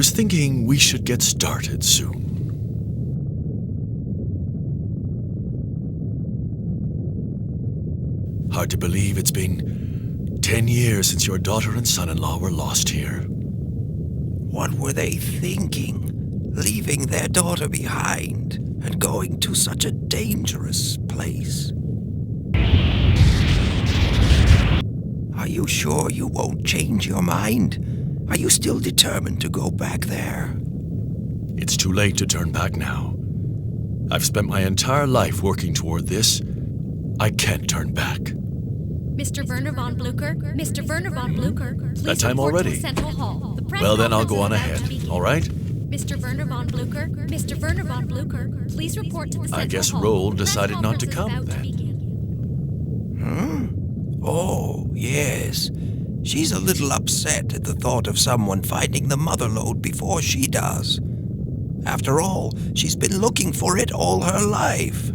was thinking we should get started soon. Hard to believe it's been 10 years since your daughter and son-in-law were lost here. What were they thinking? Leaving their daughter behind and going to such a dangerous place? Are you sure you won't change your mind? Are you still determined to go back there? It's too late to turn back now. I've spent my entire life working toward this. I can't turn back. Mr. Werner von Blucher? Mr. Werner von Blucher, please That time report already? to Central Hall. The press Well, then I'll conference go is on about to ahead, begin. all right? Mr. Werner von Blucher? Mr. Werner von Blucher, please report to the Central I guess Hall. Roll The press decided not to conference is come about to then. begin. Oh, yes. She's a little upset at the thought of someone finding the mother lode before she does. After all, she's been looking for it all her life.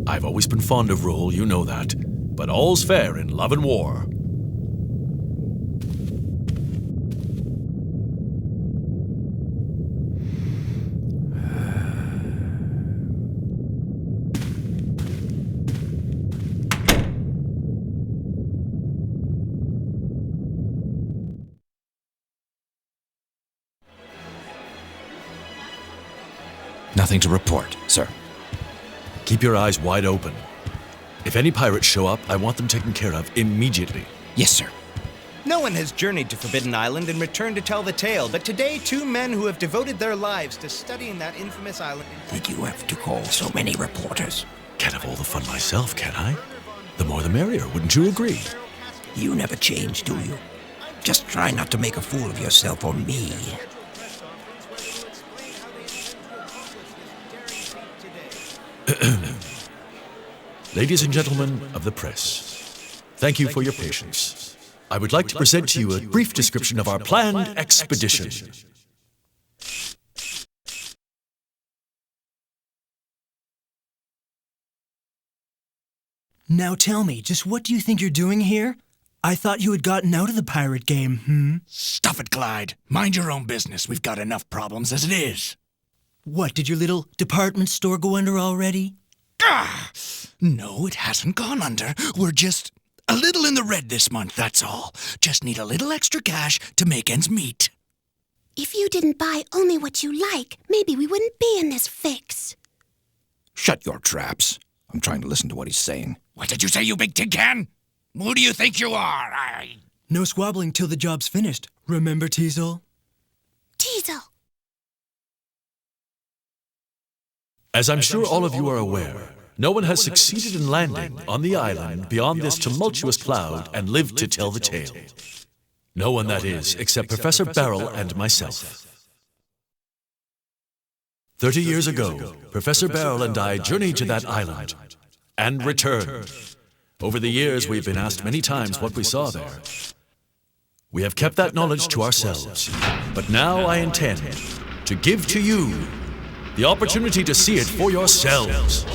I've always been fond of Roll, you know that. But all's fair in love and war. Nothing to report, sir. Keep your eyes wide open. If any pirates show up, I want them taken care of immediately. Yes, sir. No one has journeyed to Forbidden Island and returned to tell the tale, but today 2 men who have devoted their lives to studying that infamous island... Did you have to call so many reporters? Can't have all the fun myself, can I? The more the merrier, wouldn't you agree? You never change, do you? Just try not to make a fool of yourself or me. Ladies and gentlemen of the press, thank you for your patience. I would like to present to you a brief description of our planned expedition. Now tell me, just what do you think you're doing here? I thought you had gotten out of the pirate game, Stuff it, Clyde. Mind your own business. We've got enough problems as it is. What, did your little department store go under already? Ah! No, it hasn't gone under. We're just a little in the red this month, that's all. Just need a little extra cash to make ends meet. If you didn't buy only what you like, maybe we wouldn't be in this fix. Shut your traps. I'm trying to listen to what he's saying. What did you say, you big tin can? Who do you think you are? No squabbling till the job's finished. Remember, Teasel? Teasel. As I'm sure all of you are aware, no one has succeeded in landing on the island beyond this tumultuous cloud and lived to tell the tale. No one, that is, except Professor Barrel and myself. 30 years ago, Professor Barrel and I journeyed to that island and returned. Over the years, we've been asked many times what we saw there. We have kept that knowledge to ourselves, but now I intend to give to you the opportunity to see it for yourselves.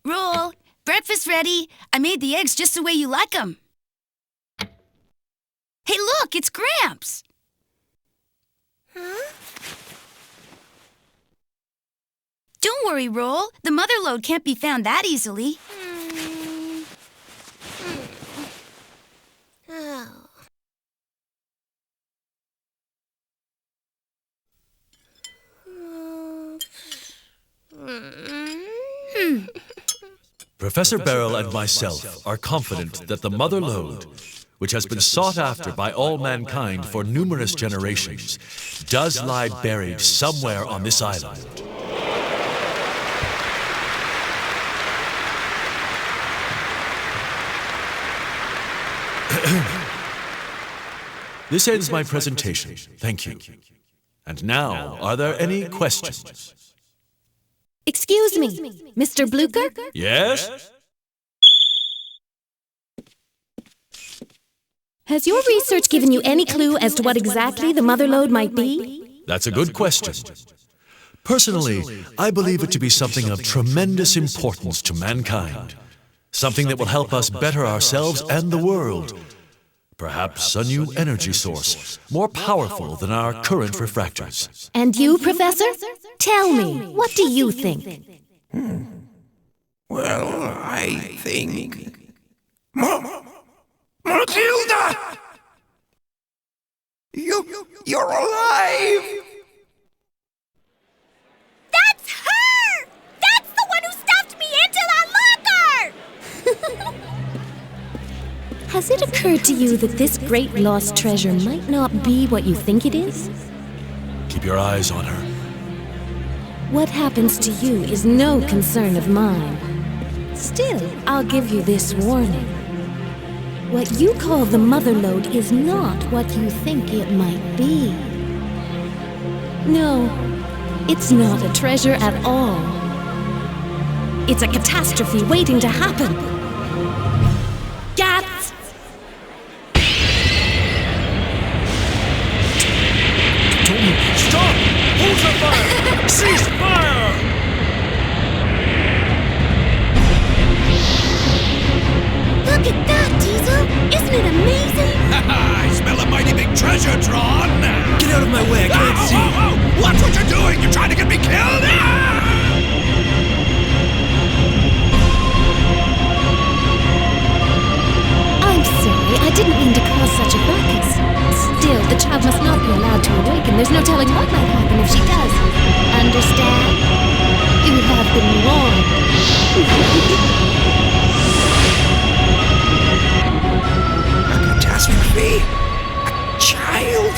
Roll, breakfast ready. I made the eggs just the way you like them. Hey, look, it's Gramps. Don't worry, Roll. The mother lode can't be found that easily. Oh. Professor Barrel and myself are confident that the mother lode, which has been sought after by all mankind for numerous generations, does lie buried somewhere on this island. This ends my presentation. Thank you. And now, are there any questions? Excuse me, Mr. Blucher? Yes? Has your research given you any clue as to what exactly the mother lode might be? That's a good question. Personally, I believe it to be something of tremendous importance to mankind. Something that will help us better ourselves and the world. Perhaps a new energy source, more powerful than our current refractors. And you, Professor? Tell me, what do you think? Well, I think... Matilda! You're alive! That's her! That's the one who stuffed me into that locker! Has it occurred to you that this great lost treasure might not be what you think it is? Keep your eyes on her. What happens to you is no concern of mine. Still, I'll give you this warning. What you call the mother lode is not what you think it might be. No, it's not a treasure at all. It's a catastrophe waiting to happen. Gats! Stop! Hold your fire! Cease fire! Look at that, Diesel! Isn't it amazing? I smell a mighty big treasure, Tron! Get out of my way, I can't see. Watch what you're doing! You're trying to get me killed! I'm sorry, I didn't mean to cause such a ruckus. Still, the child must not be allowed to awaken. There's no telling what might happen if she does. Understand? You have been warned. A catastrophe? A child?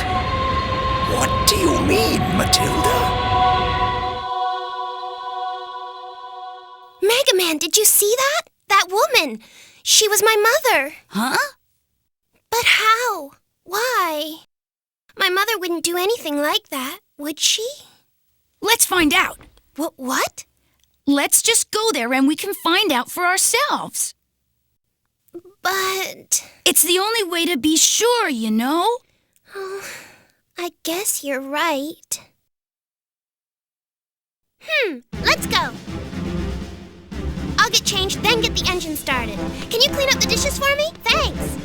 What do you mean, Matilda? Mega Man, did you see that? That woman! She was my mother. Huh? But how? Why? My mother wouldn't do anything like that, would she? Let's find out. What? Let's just go there and we can find out for ourselves. But... It's the only way to be sure, you know? Oh, I guess you're right. Let's go. I'll get changed, then get the engine started. Can you clean up the dishes for me? Thanks.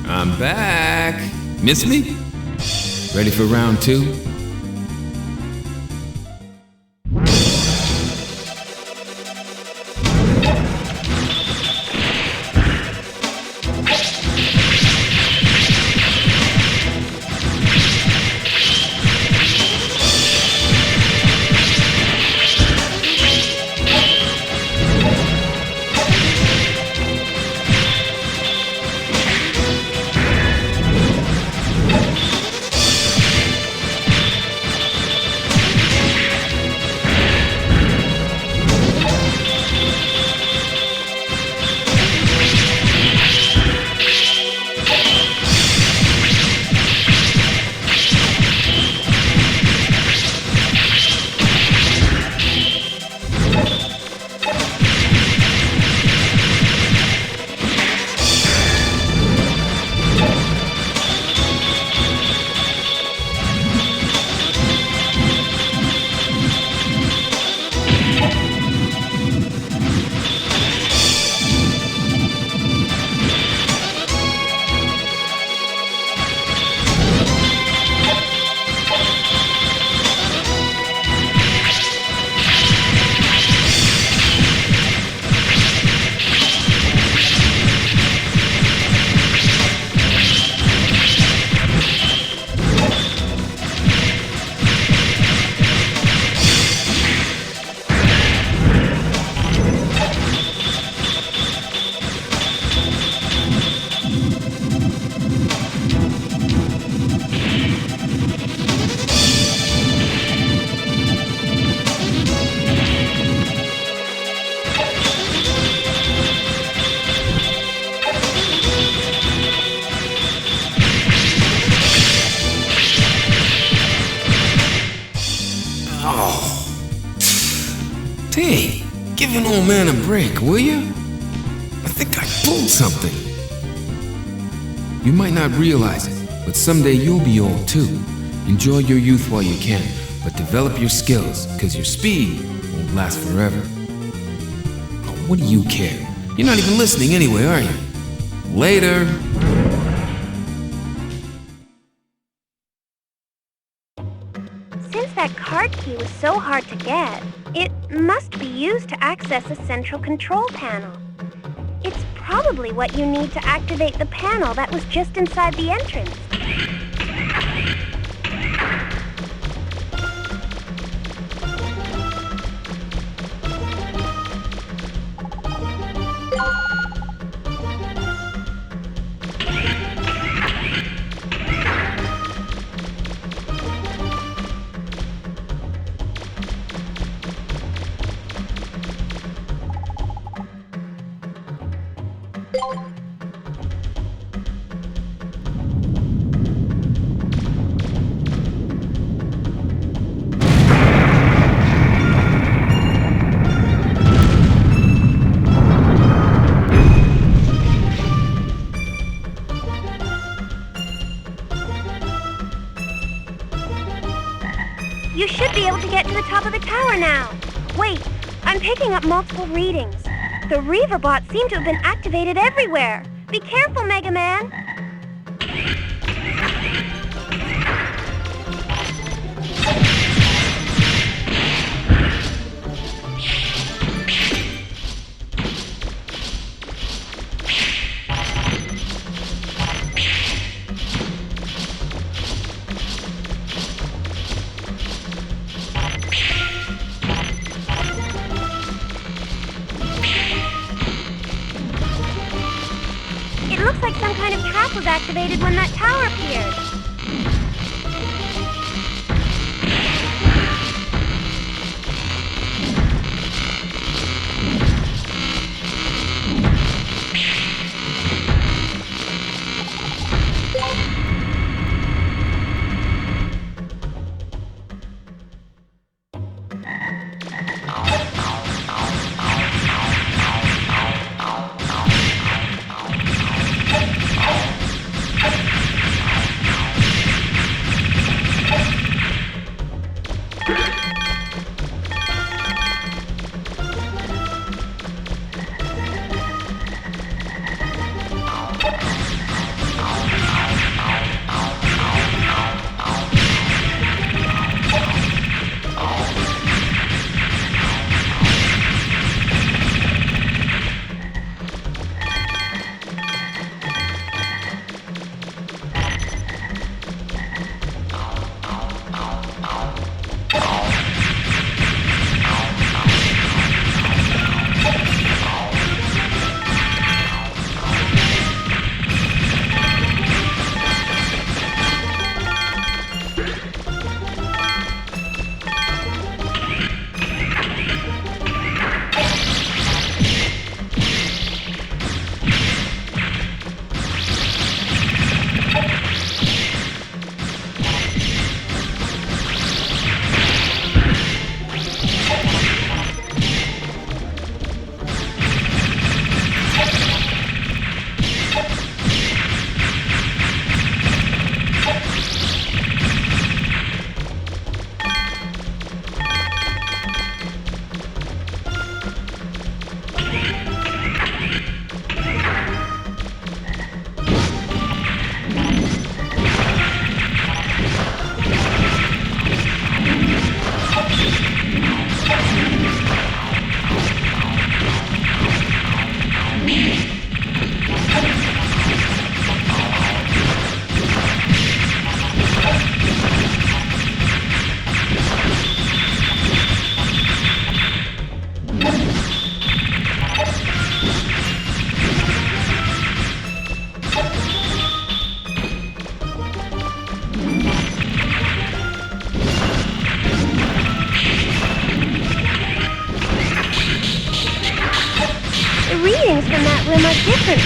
I'm back. Miss me? Ready for round 2? Hey, give an old man a break, will you? I think I pulled something. You might not realize it, but someday you'll be old too. Enjoy your youth while you can, but develop your skills, because your speed won't last forever. Oh, what do you care? You're not even listening anyway, are you? Later. Since that card key was so hard to get, it must be used to access a central control panel. It's probably what you need to activate the panel that was just inside the entrance. You should be able to get to the top of the tower now. Wait, I'm picking up multiple readings. The Reaver bots seem to have been activated everywhere. Be careful, Mega Man. It looks like some kind of trap was activated when that tower appeared.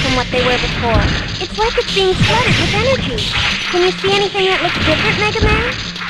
from what they were before. It's like it's being flooded with energy. Can you see anything that looks different, Mega Man?